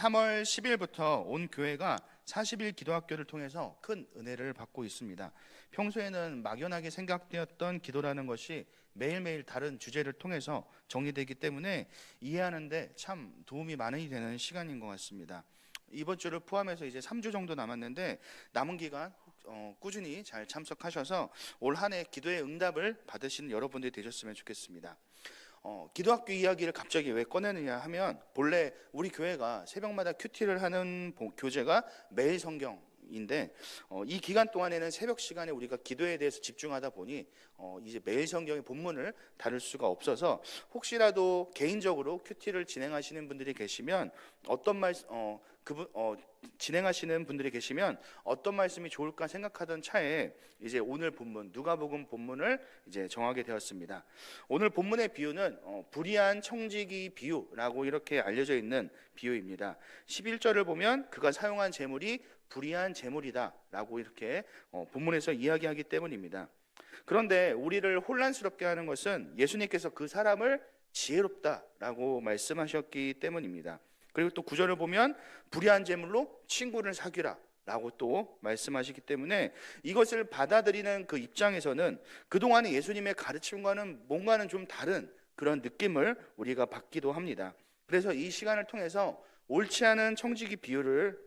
3월 10일부터 온 교회가 40일 기도학교를 통해서 큰 은혜를 받고 있습니다. 평소에는 막연하게 생각되었던 기도라는 것이 매일매일 다른 주제를 통해서 정리되기 때문에 이해하는데 참 도움이 많이 되는 시간인 것 같습니다. 이번 주를 포함해서 이제 3주 정도 남았는데 남은 기간 꾸준히 잘 참석하셔서 올 한 해 기도의 응답을 받으시는 여러분들이 되셨으면 좋겠습니다. 기도학교 이야기를 갑자기 왜 꺼내느냐 하면 본래 우리 교회가 새벽마다 큐티를 하는 교재가 매일 성경인데 이 기간 동안에는 새벽 시간에 우리가 기도에 대해서 집중하다 보니 이제 매일 성경의 본문을 다룰 수가 없어서 혹시라도 개인적으로 큐티를 진행하시는 분들이 계시면 진행하시는 분들이 계시면 어떤 말씀이 좋을까 생각하던 차에 이제 오늘 본문 누가복음 본문을 이제 정하게 되었습니다. 오늘 본문의 비유는 불의한 청지기 비유라고 이렇게 알려져 있는 비유입니다. 11절을 보면 그가 사용한 재물이 불의한 재물이다라고 이렇게 본문에서 이야기하기 때문입니다. 그런데 우리를 혼란스럽게 하는 것은 예수님께서 그 사람을 지혜롭다라고 말씀하셨기 때문입니다. 그리고 또 9절을 보면 불의한 재물로 친구를 사귀라 라고 또 말씀하시기 때문에 이것을 받아들이는 그 입장에서는 그동안의 예수님의 가르침과는 뭔가는 좀 다른 그런 느낌을 우리가 받기도 합니다. 그래서 이 시간을 통해서 옳지 않은 청지기 비유를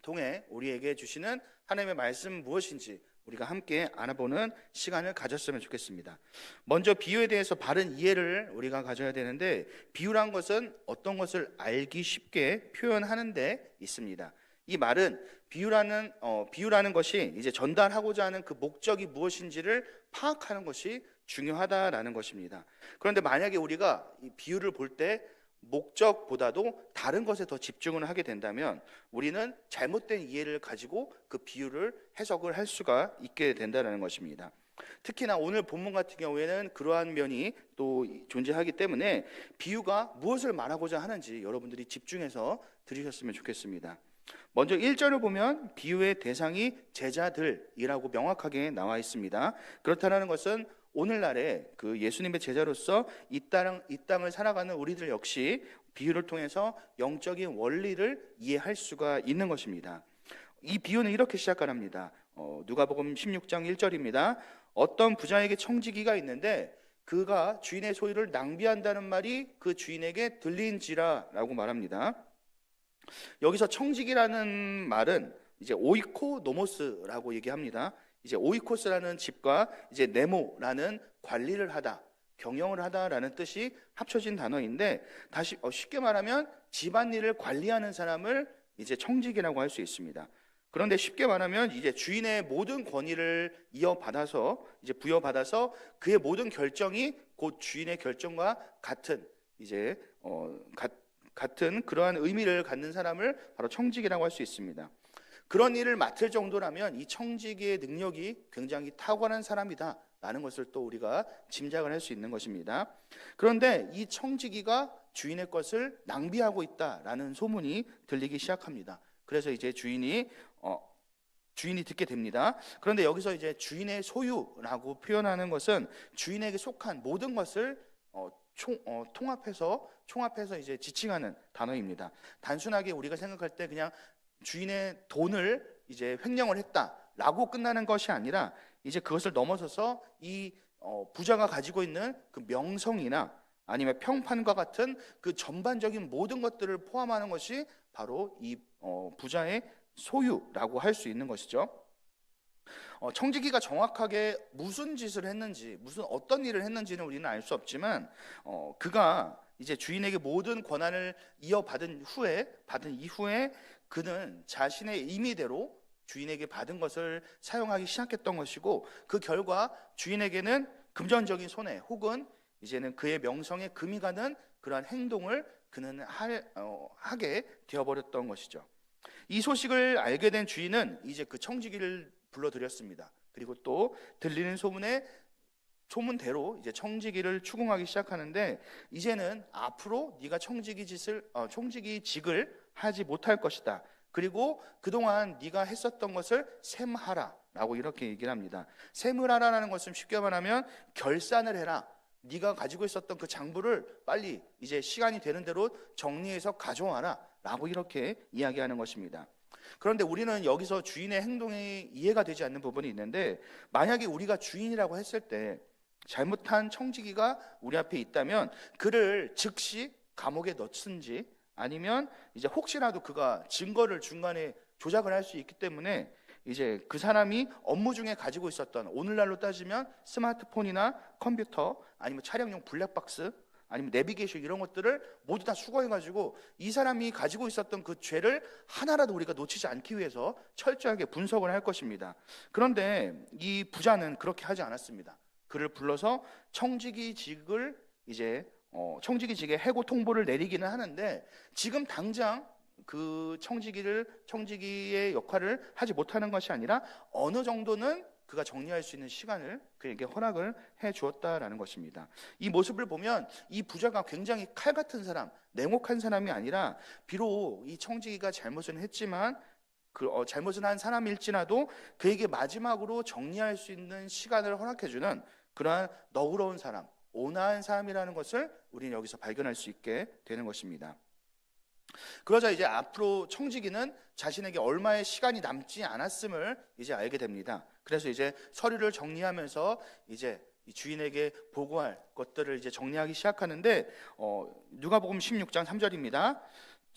통해 우리에게 주시는 하나님의 말씀 무엇인지 우리가 함께 알아보는 시간을 가졌으면 좋겠습니다. 먼저 비유에 대해서 바른 이해를 우리가 가져야 되는데 비유란 것은 어떤 것을 알기 쉽게 표현하는 데 있습니다. 이 말은 비유라는 것이 이제 전달하고자 하는 그 목적이 무엇인지를 파악하는 것이 중요하다라는 것입니다. 그런데 만약에 우리가 이 비유를 볼 때 목적보다도 다른 것에 더 집중을 하게 된다면 우리는 잘못된 이해를 가지고 그 비유를 해석을 할 수가 있게 된다는 것입니다. 특히나 오늘 본문 같은 경우에는 그러한 면이 또 존재하기 때문에 비유가 무엇을 말하고자 하는지 여러분들이 집중해서 들으셨으면 좋겠습니다. 먼저 1절을 보면 비유의 대상이 제자들이라고 명확하게 나와 있습니다. 그렇다는 것은 오늘날에 그 예수님의 제자로서 이 땅을 살아가는 우리들 역시 비유를 통해서 영적인 원리를 이해할 수가 있는 것입니다. 이 비유는 이렇게 시작합니다. 누가복음 16장 1절입니다. 어떤 부자에게 청지기가 있는데 그가 주인의 소유를 낭비한다는 말이 그 주인에게 들린지라라고 말합니다. 여기서 청지기라는 말은 이제 오이코노모스라고 얘기합니다. 이제 오이코스라는 집과 이제 네모라는 관리를 하다, 경영을 하다라는 뜻이 합쳐진 단어인데 다시 쉽게 말하면 집안일을 관리하는 사람을 이제 청지기라고 할 수 있습니다. 그런데 쉽게 말하면 이제 주인의 모든 권위를 부여받아서 그의 모든 결정이 곧 주인의 결정과 같은 이제 같은 그러한 의미를 갖는 사람을 바로 청지기라고 할 수 있습니다. 그런 일을 맡을 정도라면 이 청지기의 능력이 굉장히 탁월한 사람이다 라는 것을 또 우리가 짐작을 할 수 있는 것입니다. 그런데 이 청지기가 주인의 것을 낭비하고 있다라는 소문이 들리기 시작합니다. 그래서 이제 주인이 듣게 됩니다. 그런데 여기서 이제 주인의 소유라고 표현하는 것은 주인에게 속한 모든 것을 총합해서 이제 지칭하는 단어입니다. 단순하게 우리가 생각할 때 그냥 주인의 돈을 이제 횡령을 했다라고 끝나는 것이 아니라 이제 그것을 넘어서서 이 부자가 가지고 있는 그 명성이나 아니면 평판과 같은 그 전반적인 모든 것들을 포함하는 것이 바로 이 부자의 소유라고 할 수 있는 것이죠. 청지기가 정확하게 무슨 짓을 했는지, 어떤 일을 했는지는 우리는 알 수 없지만 그가 이제 주인에게 모든 권한을 받은 이후에 그는 자신의 임의대로 주인에게 받은 것을 사용하기 시작했던 것이고 그 결과 주인에게는 금전적인 손해 혹은 이제는 그의 명성에 금이 가는 그러한 행동을 그는 하게 되어버렸던 것이죠. 이 소식을 알게 된 주인은 이제 그 청지기를 불러들였습니다. 그리고 또 들리는 소문대로 이제 청지기를 추궁하기 시작하는데 이제는 앞으로 네가 청지기직을 하지 못할 것이다. 그리고 그동안 네가 했었던 것을 셈하라라고 이렇게 얘기를 합니다. 셈을 하라는 것은 쉽게 말하면 결산을 해라. 네가 가지고 있었던 그 장부를 빨리 이제 시간이 되는 대로 정리해서 가져와라 라고 이렇게 이야기하는 것입니다. 그런데 우리는 여기서 주인의 행동이 이해가 되지 않는 부분이 있는데, 만약에 우리가 주인이라고 했을 때 잘못한 청지기가 우리 앞에 있다면 그를 즉시 감옥에 넣든지, 아니면 이제 혹시라도 그가 증거를 중간에 조작을 할 수 있기 때문에 이제 그 사람이 업무 중에 가지고 있었던, 오늘날로 따지면 스마트폰이나 컴퓨터, 아니면 차량용 블랙박스, 아니면 내비게이션, 이런 것들을 모두 다 수거해가지고 이 사람이 가지고 있었던 그 죄를 하나라도 우리가 놓치지 않기 위해서 철저하게 분석을 할 것입니다. 그런데 이 부자는 그렇게 하지 않았습니다. 그를 불러서 청지기직을 이제 청지기직에 해고 통보를 내리기는 하는데, 지금 당장 그 청지기의 역할을 하지 못하는 것이 아니라 어느 정도는 그가 정리할 수 있는 시간을 그에게 허락을 해 주었다라는 것입니다. 이 모습을 보면 이 부자가 굉장히 칼 같은 사람, 냉혹한 사람이 아니라, 비록 이 청지기가 잘못은 했지만 잘못은 한 사람일지라도 그에게 마지막으로 정리할 수 있는 시간을 허락해 주는 그러한 너그러운 사람, 온화한 사람이라는 것을 우리는 여기서 발견할 수 있게 되는 것입니다. 그러자 이제 앞으로 청지기는 자신에게 얼마의 시간이 남지 않았음을 이제 알게 됩니다. 그래서 이제 서류를 정리하면서 이제 이 주인에게 보고할 것들을 이제 정리하기 시작하는데, 누가복음 16장 3절입니다.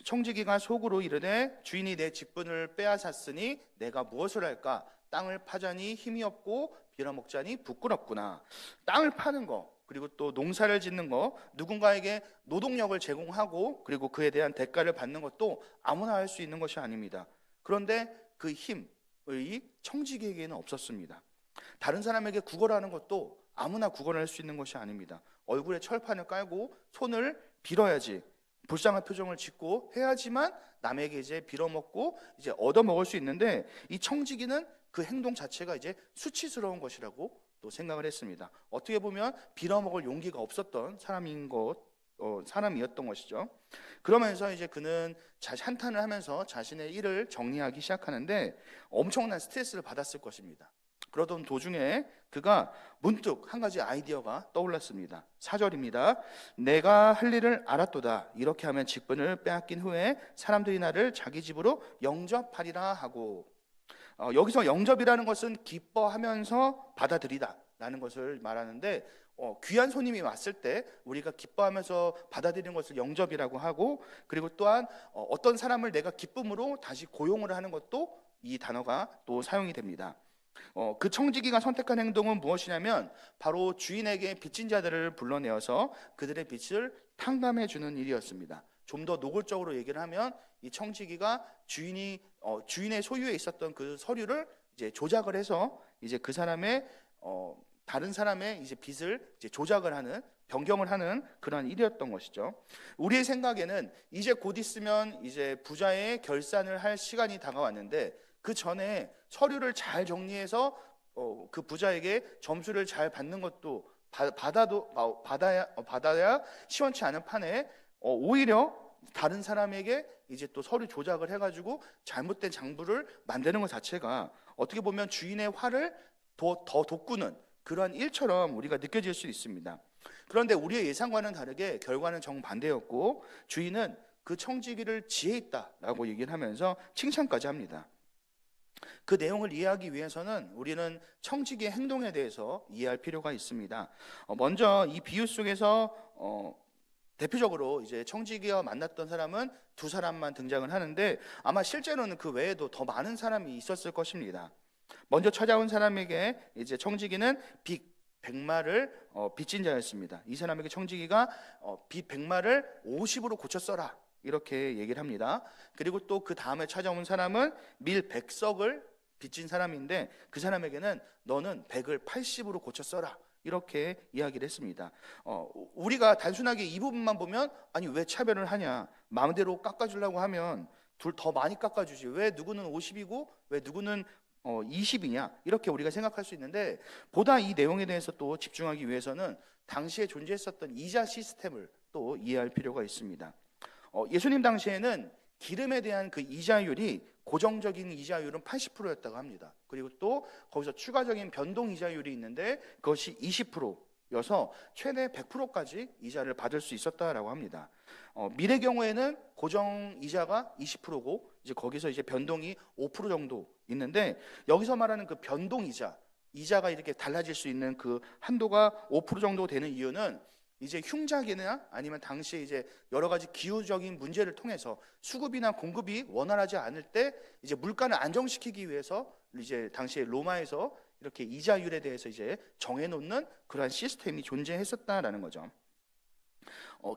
청지기가 속으로 이르되 주인이 내 직분을 빼앗았으니 내가 무엇을 할까? 땅을 파자니 힘이 없고 빌어먹자니 부끄럽구나. 땅을 파는 거, 그리고 또 농사를 짓는 거, 누군가에게 노동력을 제공하고 그리고 그에 대한 대가를 받는 것도 아무나 할 수 있는 것이 아닙니다. 그런데 그 힘의 청지기에게는 없었습니다. 다른 사람에게 구걸하는 것도 아무나 구걸할 수 있는 것이 아닙니다. 얼굴에 철판을 깔고 손을 빌어야지, 불쌍한 표정을 짓고 해야지만 남에게 이제 빌어먹고 이제 얻어먹을 수 있는데, 이 청지기는 그 행동 자체가 이제 수치스러운 것이라고 또 생각을 했습니다. 어떻게 보면 빌어먹을 용기가 없었던 사람이었던 것이죠. 그러면서 이제 그는 한탄을 하면서 자신의 일을 정리하기 시작하는데 엄청난 스트레스를 받았을 것입니다. 그러던 도중에 그가 문득 한 가지 아이디어가 떠올랐습니다. 4절입니다. 내가 할 일을 알았도다. 이렇게 하면 직분을 빼앗긴 후에 사람들이 나를 자기 집으로 영접하리라 하고, 여기서 영접이라는 것은 기뻐하면서 받아들이다 라는 것을 말하는데, 귀한 손님이 왔을 때 우리가 기뻐하면서 받아들이는 것을 영접이라고 하고, 그리고 또한 어떤 사람을 내가 기쁨으로 다시 고용을 하는 것도 이 단어가 또 사용이 됩니다. 그 청지기가 선택한 행동은 무엇이냐면 바로 주인에게 빚진 자들을 불러내어서 그들의 빚을 탕감해 주는 일이었습니다. 좀 더 노골적으로 얘기를 하면 이 청지기가 주인의 소유에 있었던 그 서류를 이제 조작을 해서 이제 그 사람의 다른 사람의 이제 빚을 이제 조작을 하는, 변경을 하는 그런 일이었던 것이죠. 우리의 생각에는 이제 곧 있으면 이제 부자의 결산을 할 시간이 다가왔는데, 그 전에 서류를 잘 정리해서 그 부자에게 점수를 잘 받는 것도 받아야 시원치 않은 판에 오히려 다른 사람에게 이제 또 서류 조작을 해가지고 잘못된 장부를 만드는 것 자체가 어떻게 보면 주인의 화를 더 돋구는 그러한 일처럼 우리가 느껴질 수 있습니다. 그런데 우리의 예상과는 다르게 결과는 정반대였고, 주인은 그 청지기를 지혜 있다라고 얘기를 하면서 칭찬까지 합니다. 그 내용을 이해하기 위해서는 우리는 청지기의 행동에 대해서 이해할 필요가 있습니다. 먼저 이 비유 속에서 대표적으로 이제 청지기와 만났던 사람은 두 사람만 등장을 하는데, 아마 실제로는 그 외에도 더 많은 사람이 있었을 것입니다. 먼저 찾아온 사람에게 이제 청지기는 빚 100마를 빚진 자였습니다. 이 사람에게 청지기가 빚 100마를 50으로 고쳐 써라 이렇게 얘기를 합니다. 그리고 또 그 다음에 찾아온 사람은 밀 100석을 빚진 사람인데, 그 사람에게는 너는 100을 80으로 고쳐 써라 이렇게 이야기를 했습니다. 우리가 단순하게 이 부분만 보면 아니 왜 차별을 하냐, 마음대로 깎아주려고 하면 둘 더 많이 깎아주지, 왜 누구는 50이고 왜 누구는 20이냐 이렇게 우리가 생각할 수 있는데, 보다 이 내용에 대해서 또 집중하기 위해서는 당시에 존재했었던 이자 시스템을 또 이해할 필요가 있습니다. 예수님 당시에는 기름에 대한 그 이자율이 고정적인 이자율은 80%였다고 합니다. 그리고 또 거기서 추가적인 변동 이자율이 있는데 그것이 20% 여서 최대 100%까지 이자를 받을 수 있었다라고 합니다. 밀의 경우에는 고정 이자가 20%고 이제 거기서 이제 변동이 5% 정도 있는데, 여기서 말하는 그 변동 이자가 이렇게 달라질 수 있는 그 한도가 5% 정도 되는 이유는 이제 흉작이나 아니면 당시에 이제 여러 가지 기후적인 문제를 통해서 수급이나 공급이 원활하지 않을 때 이제 물가를 안정시키기 위해서 이제 당시에 로마에서 이렇게 이자율에 대해서 이제 정해놓는 그러한 시스템이 존재했었다라는 거죠.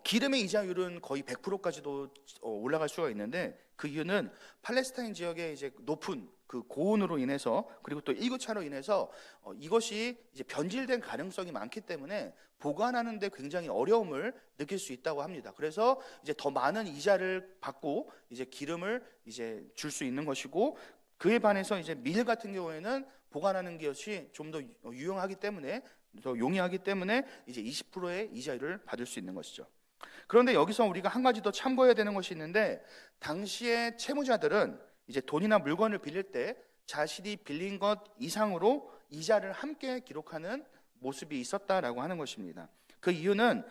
기름의 이자율은 거의 100%까지도 올라갈 수가 있는데, 그 이유는 팔레스타인 지역의 이제 높은 그 고온으로 인해서, 그리고 또 일교차로 인해서 이것이 이제 변질된 가능성이 많기 때문에 보관하는데 굉장히 어려움을 느낄 수 있다고 합니다. 그래서 이제 더 많은 이자를 받고 이제 기름을 이제 줄 수 있는 것이고, 그에 반해서 이제 밀 같은 경우에는 보관하는 것이 좀 더 유용하기 때문에, 더 용이하기 때문에 이제 20%의 이자율을 받을 수 있는 것이죠. 그런데 여기서 우리가 한 가지 더 참고해야 되는 것이 있는데, 당시의 채무자들은 이제 돈이나 물건을 빌릴 때 자신이 빌린 것 이상으로 이자를 함께 기록하는 모습이 있었다라고 하는 것입니다. 그 이유는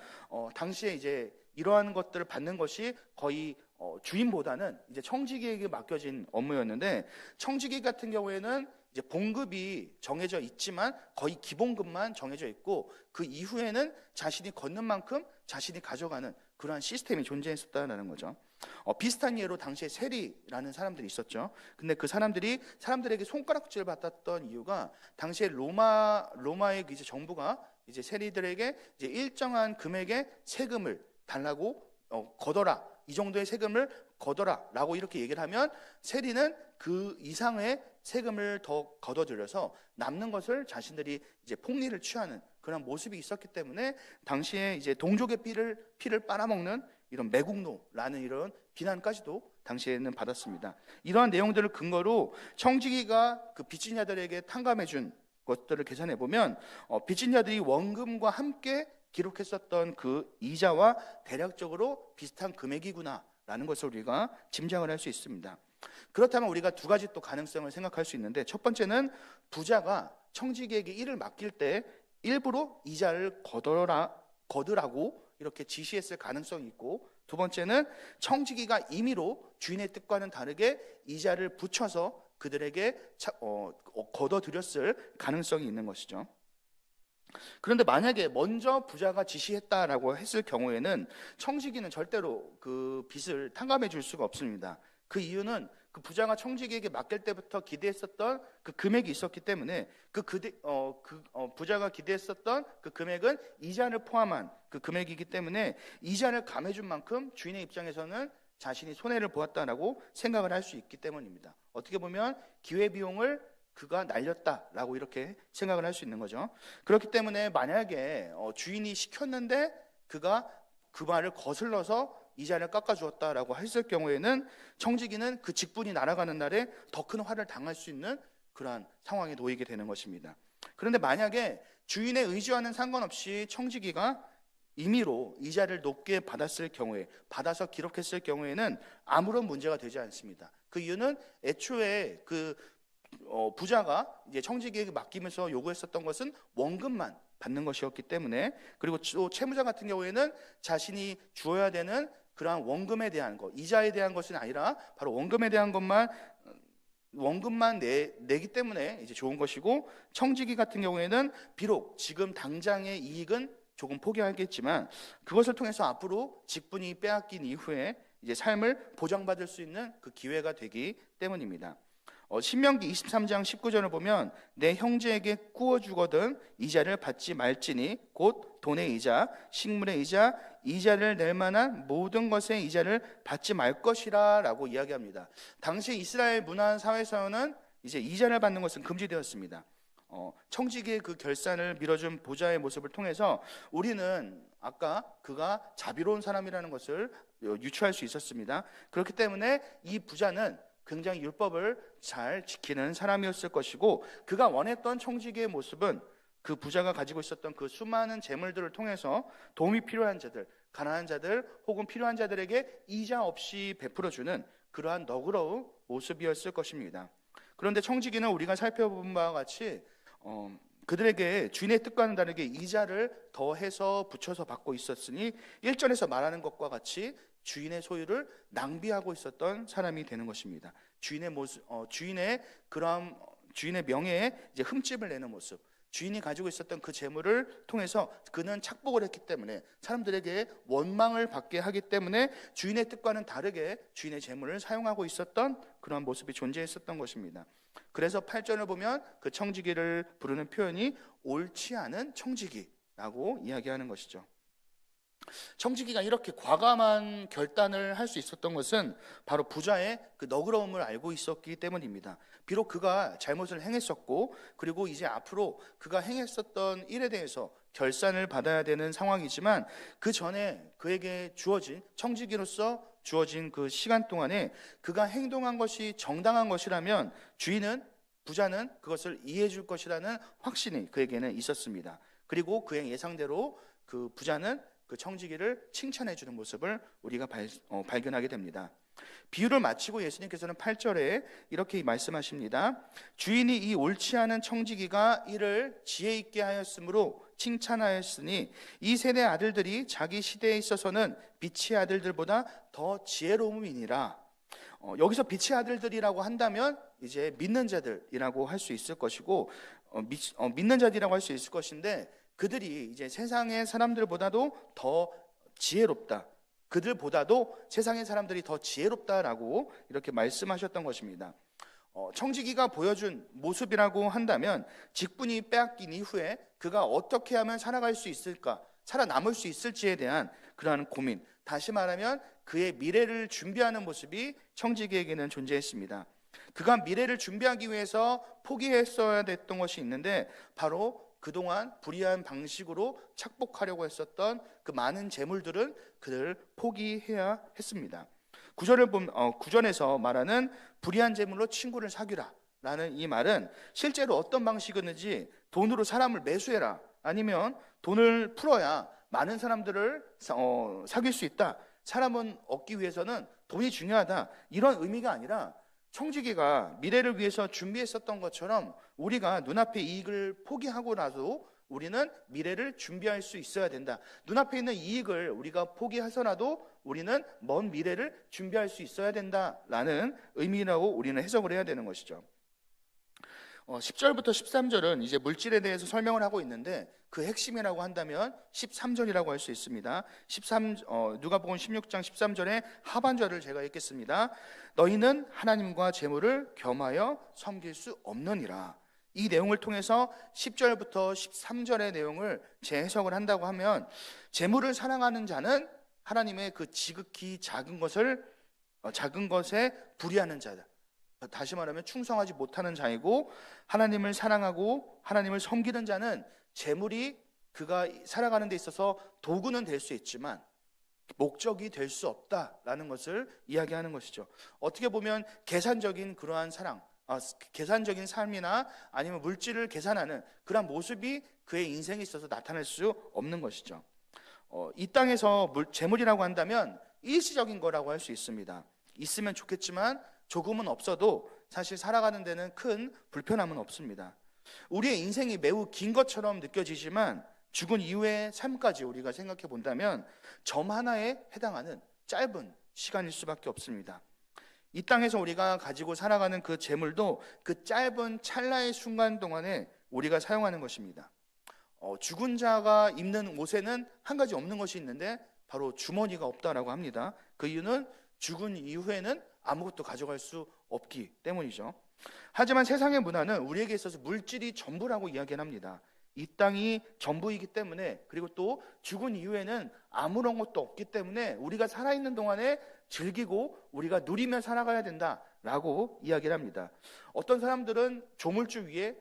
당시에 이제 이러한 것들을 받는 것이 거의 주인보다는 이제 청지기에게 맡겨진 업무였는데, 청지기 같은 경우에는 이제 봉급이 정해져 있지만 거의 기본급만 정해져 있고, 그 이후에는 자신이 걷는 만큼 자신이 가져가는 그러한 시스템이 존재했었다는 거죠. 비슷한 예로 당시에 세리라는 사람들이 있었죠. 근데 그 사람들에게 손가락질을 받았던 이유가, 당시에 로마의 이제 정부가 이제 세리들에게 이제 일정한 금액의 세금을 달라고 걷어라, 이 정도의 세금을 걷어라라고 이렇게 얘기를 하면 세리는 그 이상의 세금을 더 걷어들여서 남는 것을 자신들이 이제 폭리를 취하는 그런 모습이 있었기 때문에 당시에 이제 동족의 피를 빨아먹는 이런 매국노라는 이런 비난까지도 당시에는 받았습니다. 이러한 내용들을 근거로 청지기가 그 빚진 자들에게 탕감해준 것들을 계산해 보면 빚진 자들이 원금과 함께 기록했었던 그 이자와 대략적으로 비슷한 금액이구나라는 것을 우리가 짐작을 할 수 있습니다. 그렇다면 우리가 두 가지 또 가능성을 생각할 수 있는데, 첫 번째는 부자가 청지기에게 일을 맡길 때 일부러 이자를 거두라고 이렇게 지시했을 가능성이 있고, 두 번째는 청지기가 임의로 주인의 뜻과는 다르게 이자를 붙여서 그들에게 거둬들였을 가능성이 있는 것이죠. 그런데 만약에 먼저 부자가 지시했다라고 했을 경우에는 청지기는 절대로 그 빚을 탕감해 줄 수가 없습니다. 그 이유는 그 부자가 청지기에게 맡길 때부터 기대했었던 그 금액이 있었기 때문에 부자가 기대했었던 그 금액은 이자를 포함한 그 금액이기 때문에 이자를 감해준 만큼 주인의 입장에서는 자신이 손해를 보았다라고 생각을 할 수 있기 때문입니다. 어떻게 보면 기회비용을 그가 날렸다라고 이렇게 생각을 할 수 있는 거죠. 그렇기 때문에 만약에 주인이 시켰는데 그가 그 말을 거슬러서 이자를 깎아주었다라고 했을 경우에는 청지기는 그 직분이 날아가는 날에 더 큰 화를 당할 수 있는 그러한 상황에 놓이게 되는 것입니다. 그런데 만약에 주인의 의지와는 상관없이 청지기가 임의로 이자를 높게 받아서 기록했을 경우에는 아무런 문제가 되지 않습니다. 그 이유는 애초에 그 부자가 이제 청지기에게 맡기면서 요구했었던 것은 원금만 받는 것이었기 때문에, 그리고 또 채무자 같은 경우에는 자신이 주어야 되는 그러한 원금에 대한 것, 이자에 대한 것은 아니라 바로 원금에 대한 원금만 내기 때문에 이제 좋은 것이고, 청지기 같은 경우에는 비록 지금 당장의 이익은 조금 포기하겠지만 그것을 통해서 앞으로 직분이 빼앗긴 이후에 이제 삶을 보장받을 수 있는 그 기회가 되기 때문입니다. 신명기 23장 19절을 보면 내 형제에게 구워주거든 이자를 받지 말지니 곧 돈의 이자, 식물의 이자, 이자를 낼 만한 모든 것의 이자를 받지 말 것이라 라고 이야기합니다. 당시 이스라엘 문화 사회에서는 이제 이자를 받는 것은 금지되었습니다. 청지기의 그 결산을 밀어준 부자의 모습을 통해서 우리는 아까 그가 자비로운 사람이라는 것을 유추할 수 있었습니다. 그렇기 때문에 이 부자는 굉장히 율법을 잘 지키는 사람이었을 것이고, 그가 원했던 청지기의 모습은 그 부자가 가지고 있었던 그 수많은 재물들을 통해서 도움이 필요한 자들, 가난한 자들 혹은 필요한 자들에게 이자 없이 베풀어주는 그러한 너그러운 모습이었을 것입니다. 그런데 청지기는 우리가 살펴본 바와 같이 그들에게 주인의 뜻과는 다르게 이자를 더해서 붙여서 받고 있었으니 1절에서 말하는 것과 같이 주인의 소유를 낭비하고 있었던 사람이 되는 것입니다. 주인의 명예에 이제 흠집을 내는 모습, 주인이 가지고 있었던 그 재물을 통해서 그는 착복을 했기 때문에 사람들에게 원망을 받게 하기 때문에 주인의 뜻과는 다르게 주인의 재물을 사용하고 있었던 그런 모습이 존재했었던 것입니다. 그래서 8절을 보면 그 청지기를 부르는 표현이 옳지 않은 청지기라고 이야기하는 것이죠. 청지기가 이렇게 과감한 결단을 할 수 있었던 것은 바로 부자의 그 너그러움을 알고 있었기 때문입니다. 비록 그가 잘못을 행했었고 그리고 이제 앞으로 그가 행했었던 일에 대해서 결산을 받아야 되는 상황이지만 그 전에 그에게 주어진 청지기로서 주어진 그 시간 동안에 그가 행동한 것이 정당한 것이라면 부자는 그것을 이해해 줄 것이라는 확신이 그에게는 있었습니다. 그리고 그의 예상대로 그 부자는 그 청지기를 칭찬해 주는 모습을 우리가 발견하게 됩니다. 비유를 마치고 예수님께서는 8절에 이렇게 말씀하십니다. 주인이 이 옳지 않은 청지기가 이를 지혜 있게 하였으므로 칭찬하였으니 이 세대 아들들이 자기 시대에 있어서는 빛의 아들들보다 더 지혜로움이니라. 여기서 빛의 아들들이라고 한다면 이제 믿는 자들이라고 할 수 있을 것이고 믿는 자들이라고 할 수 있을 것인데 그들이 이제 세상의 사람들보다도 더 지혜롭다. 그들보다도 세상의 사람들이 더 지혜롭다라고 이렇게 말씀하셨던 것입니다. 청지기가 보여준 모습이라고 한다면 직분이 빼앗긴 이후에 그가 어떻게 하면 살아갈 수 있을까, 살아남을 수 있을지에 대한 그러한 고민, 다시 말하면 그의 미래를 준비하는 모습이 청지기에게는 존재했습니다. 그가 미래를 준비하기 위해서 포기했어야 됐던 것이 있는데 바로 그동안 불의한 방식으로 착복하려고 했었던 그 많은 재물들은 그를 포기해야 했습니다. 구전에서 말하는 불의한 재물로 친구를 사귀라 라는 이 말은 실제로 어떤 방식이었는지 돈으로 사람을 매수해라, 아니면 돈을 풀어야 많은 사람들을 사귈 수 있다, 사람은 얻기 위해서는 돈이 중요하다, 이런 의미가 아니라 청지기가 미래를 위해서 준비했었던 것처럼 우리가 눈앞의 이익을 포기하고 나서 우리는 미래를 준비할 수 있어야 된다. 눈앞에 있는 이익을 우리가 포기해서라도 우리는 먼 미래를 준비할 수 있어야 된다라는 의미라고 우리는 해석을 해야 되는 것이죠. 10절부터 13절은 이제 물질에 대해서 설명을 하고 있는데 그 핵심이라고 한다면 13절이라고 할 수 있습니다. 누가복음 16장 13절의 하반절을 제가 읽겠습니다. 너희는 하나님과 재물을 겸하여 섬길 수 없느니라. 이 내용을 통해서 10절부터 13절의 내용을 재해석을 한다고 하면 재물을 사랑하는 자는 하나님의 그 지극히 작은 것에 불의하는 자다. 다시 말하면 충성하지 못하는 자이고, 하나님을 사랑하고 하나님을 섬기는 자는 재물이 그가 살아가는 데 있어서 도구는 될 수 있지만 목적이 될 수 없다라는 것을 이야기하는 것이죠. 어떻게 보면 계산적인 그러한 계산적인 삶이나 아니면 물질을 계산하는 그런 모습이 그의 인생에 있어서 나타날 수 없는 것이죠. 이 땅에서 재물이라고 한다면 일시적인 거라고 할 수 있습니다. 있으면 좋겠지만 조금은 없어도 사실 살아가는 데는 큰 불편함은 없습니다. 우리의 인생이 매우 긴 것처럼 느껴지지만 죽은 이후의 삶까지 우리가 생각해 본다면 점 하나에 해당하는 짧은 시간일 수밖에 없습니다. 이 땅에서 우리가 가지고 살아가는 그 재물도 그 짧은 찰나의 순간 동안에 우리가 사용하는 것입니다. 죽은 자가 입는 옷에는 한 가지 없는 것이 있는데 바로 주머니가 없다라고 합니다. 그 이유는 죽은 이후에는 아무것도 가져갈 수 없기 때문이죠. 하지만 세상의 문화는 우리에게 있어서 물질이 전부라고 이야기를 합니다. 이 땅이 전부이기 때문에, 그리고 또 죽은 이후에는 아무런 것도 없기 때문에 우리가 살아있는 동안에 즐기고 우리가 누리며 살아가야 된다라고 이야기를 합니다. 어떤 사람들은 조물주 위에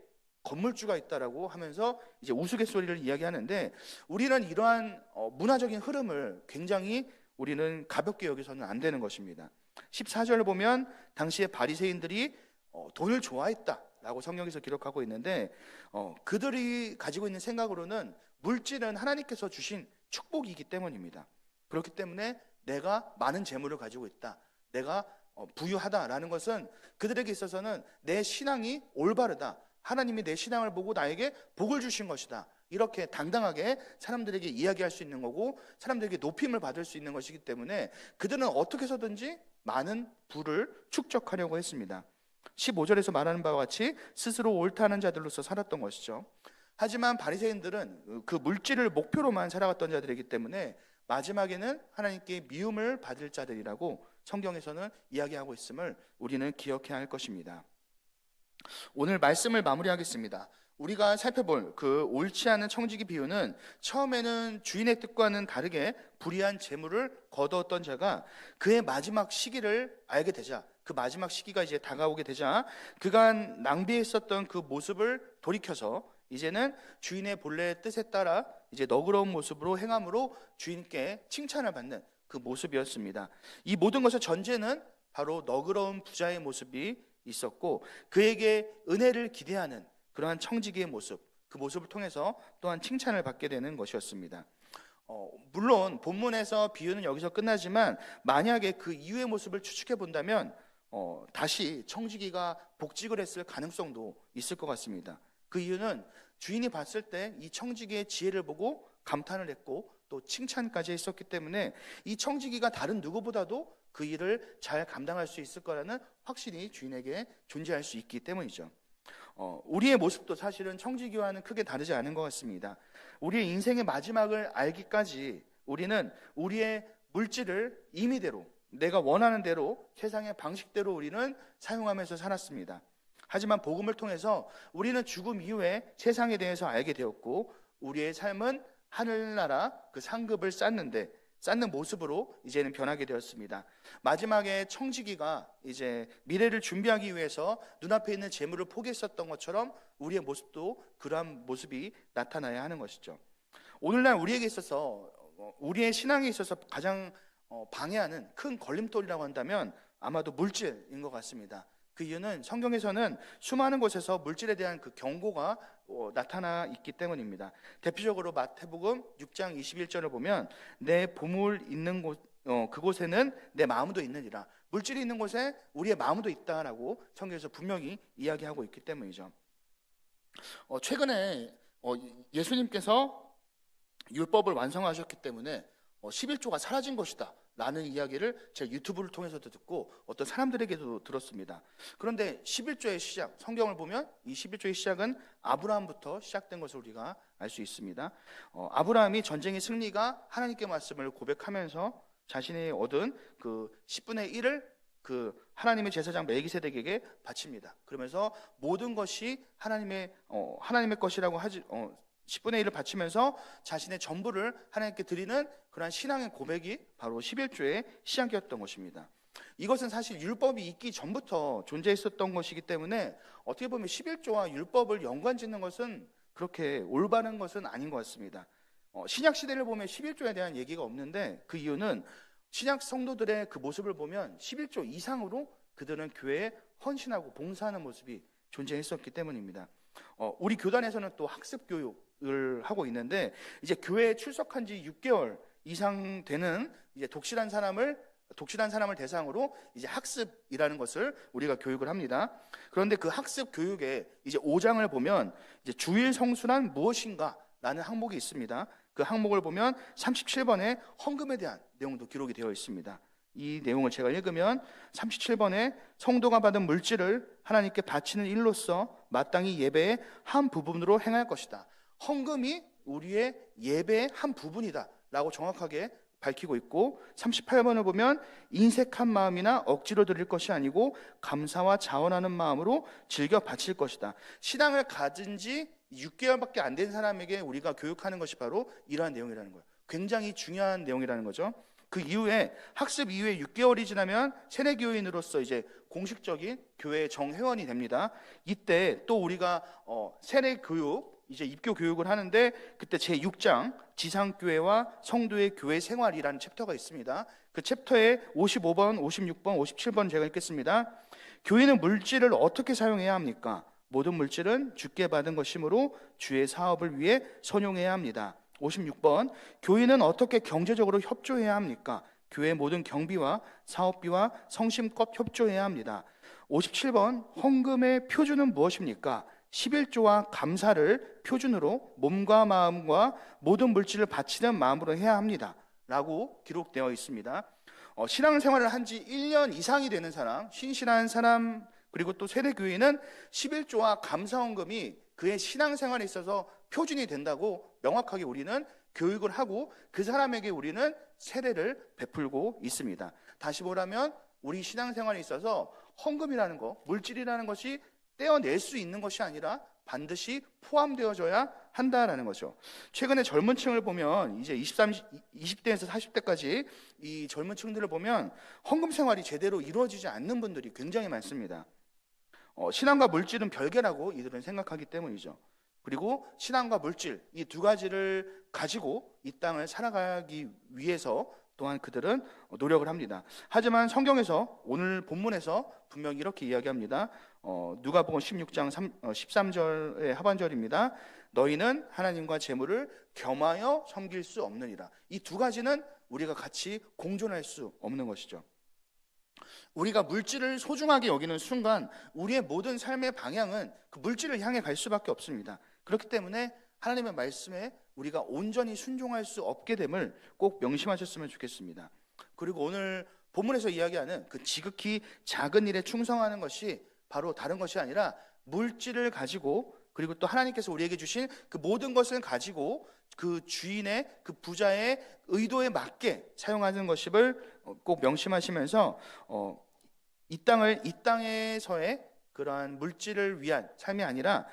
건물주가 있다라고 하면서 이제 우스갯소리를 이야기하는데, 우리는 이러한 문화적인 흐름을 굉장히 우리는 가볍게 여기서는 안 되는 것입니다. 14절을 보면 당시의 바리새인들이 돈을 좋아했다라고 성경에서 기록하고 있는데, 그들이 가지고 있는 생각으로는 물질은 하나님께서 주신 축복이기 때문입니다. 그렇기 때문에 내가 많은 재물을 가지고 있다, 내가 부유하다라는 것은 그들에게 있어서는 내 신앙이 올바르다, 하나님이 내 신앙을 보고 나에게 복을 주신 것이다. 이렇게 당당하게 사람들에게 이야기할 수 있는 거고 사람들에게 높임을 받을 수 있는 것이기 때문에 그들은 어떻게 해서든지 많은 부를 축적하려고 했습니다. 15절에서 말하는 바와 같이 스스로 옳다는 자들로서 살았던 것이죠. 하지만 바리새인들은 그 물질을 목표로만 살아갔던 자들이기 때문에 마지막에는 하나님께 미움을 받을 자들이라고 성경에서는 이야기하고 있음을 우리는 기억해야 할 것입니다. 오늘 말씀을 마무리하겠습니다. 우리가 살펴볼 그 옳지 않은 청지기 비유는 처음에는 주인의 뜻과는 다르게 불의한 재물을 거두었던 자가 그의 마지막 시기를 알게 되자, 그 마지막 시기가 이제 다가오게 되자 그간 낭비했었던 그 모습을 돌이켜서 이제는 주인의 본래 뜻에 따라 이제 너그러운 모습으로 행함으로 주인께 칭찬을 받는 그 모습이었습니다. 이 모든 것의 전제는 바로 너그러운 부자의 모습이 있었고 그에게 은혜를 기대하는 그러한 청지기의 모습, 그 모습을 통해서 또한 칭찬을 받게 되는 것이었습니다. 물론 본문에서 비유는 여기서 끝나지만 만약에 그 이후의 모습을 추측해 본다면 다시 청지기가 복직을 했을 가능성도 있을 것 같습니다. 그 이유는 주인이 봤을 때 이 청지기의 지혜를 보고 감탄을 했고 또 칭찬까지 했었기 때문에 이 청지기가 다른 누구보다도 그 일을 잘 감당할 수 있을 거라는 확신이 주인에게 존재할 수 있기 때문이죠. 우리의 모습도 사실은 청지기와는 크게 다르지 않은 것 같습니다. 우리의 인생의 마지막을 알기까지 우리는 우리의 물질을 임의대로 내가 원하는 대로 세상의 방식대로 우리는 사용하면서 살았습니다. 하지만 복음을 통해서 우리는 죽음 이후에 세상에 대해서 알게 되었고 우리의 삶은 하늘나라 그 상급을 쌓는 모습으로 이제는 변하게 되었습니다. 마지막에 청지기가 이제 미래를 준비하기 위해서 눈앞에 있는 재물을 포기했었던 것처럼 우리의 모습도 그러한 모습이 나타나야 하는 것이죠. 오늘날 우리에게 있어서 우리의 신앙에 있어서 가장 방해하는 큰 걸림돌이라고 한다면 아마도 물질인 것 같습니다. 그 이유는 성경에서는 수많은 곳에서 물질에 대한 그 경고가 나타나 있기 때문입니다. 대표적으로 마태복음 6장 21절을 보면 내 보물 있는 곳 그곳에는 내 마음도 있느니라. 물질이 있는 곳에 우리의 마음도 있다라고 성경에서 분명히 이야기하고 있기 때문이죠. 최근에 예수님께서 율법을 완성하셨기 때문에 11조가 사라진 것이다 라는 이야기를 제가 유튜브를 통해서도 듣고 어떤 사람들에게도 들었습니다. 그런데 11조의 시작, 성경을 보면 이 11조의 시작은 아브라함부터 시작된 것을 우리가 알 수 있습니다. 아브라함이 전쟁의 승리가 하나님께 말씀을 고백하면서 자신이 얻은 그 10분의 1을 그 하나님의 제사장 멜기세덱에게 바칩니다. 그러면서 모든 것이 하나님의 것이라고 하지 10분의 1을 바치면서 자신의 전부를 하나님께 드리는 그러한 신앙의 고백이 바로 11조의 시작이었던 것입니다. 이것은 사실 율법이 있기 전부터 존재했었던 것이기 때문에 어떻게 보면 11조와 율법을 연관짓는 것은 그렇게 올바른 것은 아닌 것 같습니다. 신약 시대를 보면 11조에 대한 얘기가 없는데 그 이유는 신약 성도들의 그 모습을 보면 11조 이상으로 그들은 교회에 헌신하고 봉사하는 모습이 존재했었기 때문입니다. 우리 교단에서는 또 학습 교육을 하고 있는데 이제 교회에 출석한 지 6개월 이상 되는 이제 독실한 사람을 대상으로 이제 학습이라는 것을 우리가 교육을 합니다. 그런데 그 학습 교육에 이제 5장을 보면 이제 주일 성수란 무엇인가라는 항목이 있습니다. 그 항목을 보면 37번에 헌금에 대한 내용도 기록이 되어 있습니다. 이 내용을 제가 읽으면 37번에 성도가 받은 물질을 하나님께 바치는 일로서 마땅히 예배의 한 부분으로 행할 것이다. 헌금이 우리의 예배의 한 부분이다 라고 정확하게 밝히고 있고 38번을 보면 인색한 마음이나 억지로 드릴 것이 아니고 감사와 자원하는 마음으로 즐겨 바칠 것이다. 신앙을 가진 지 6개월밖에 안 된 사람에게 우리가 교육하는 것이 바로 이러한 내용이라는 거예요. 굉장히 중요한 내용이라는 거죠. 그 이후에 학습 이후에 6개월이 지나면 세례교인으로서 이제 공식적인 교회의 정회원이 됩니다. 이때 또 우리가 세례교육 이제 입교 교육을 하는데 그때 제6장 지상교회와 성도의 교회 생활이라는 챕터가 있습니다. 그 챕터에 55번, 56번, 57번 제가 읽겠습니다. 교회는 물질을 어떻게 사용해야 합니까? 모든 물질은 주께 받은 것이므로 주의 사업을 위해 선용해야 합니다. 56번 교회는 어떻게 경제적으로 협조해야 합니까? 교회의 모든 경비와 사업비와 성심껏 협조해야 합니다. 57번 헌금의 표준은 무엇입니까? 11조와 감사를 표준으로 몸과 마음과 모든 물질을 바치는 마음으로 해야 합니다 라고 기록되어 있습니다. 신앙생활을 한 지 1년 이상이 되는 사람, 신실한 사람, 그리고 또 세대교회는 11조와 감사원금이 그의 신앙생활에 있어서 표준이 된다고 명확하게 우리는 교육을 하고 그 사람에게 우리는 세례를 베풀고 있습니다. 다시 보라면 우리 신앙생활에 있어서 헌금이라는 것, 물질이라는 것이 떼어낼 수 있는 것이 아니라 반드시 포함되어져야 한다라는 거죠. 최근에 젊은 층을 보면 이제 20대에서 40대까지 이 젊은 층들을 보면 헌금 생활이 제대로 이루어지지 않는 분들이 굉장히 많습니다. 신앙과 물질은 별개라고 이들은 생각하기 때문이죠. 그리고 신앙과 물질 이 두 가지를 가지고 이 땅을 살아가기 위해서 또한 그들은 노력을 합니다. 하지만 성경에서 오늘 본문에서 분명히 이렇게 이야기합니다. 누가복음 16장 13절의 하반절입니다. 너희는 하나님과 재물을 겸하여 섬길 수 없느니라. 이 두 가지는 우리가 같이 공존할 수 없는 것이죠. 우리가 물질을 소중하게 여기는 순간 우리의 모든 삶의 방향은 그 물질을 향해 갈 수밖에 없습니다. 그렇기 때문에 하나님의 말씀에 우리가 온전히 순종할 수 없게 됨을 꼭 명심하셨으면 좋겠습니다. 그리고 오늘 본문에서 이야기하는 그 지극히 작은 일에 충성하는 것이 바로 다른 것이 아니라 물질을 가지고 그리고 또 하나님께서 우리에게 주신 그 모든 것을 가지고 그 주인의 그 부자의 의도에 맞게 사용하는 것임을 꼭 명심하시면서 이 땅에서의 그러한 물질을 위한 삶이 아니라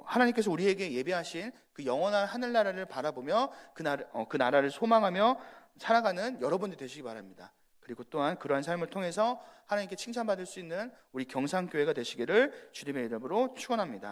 하나님께서 우리에게 예비하신 그 영원한 하늘나라를 바라보며 그 나라를 소망하며 살아가는 여러분들 되시기 바랍니다. 그리고 또한 그러한 삶을 통해서 하나님께 칭찬받을 수 있는 우리 경상교회가 되시기를 주님의 이름으로 축원합니다.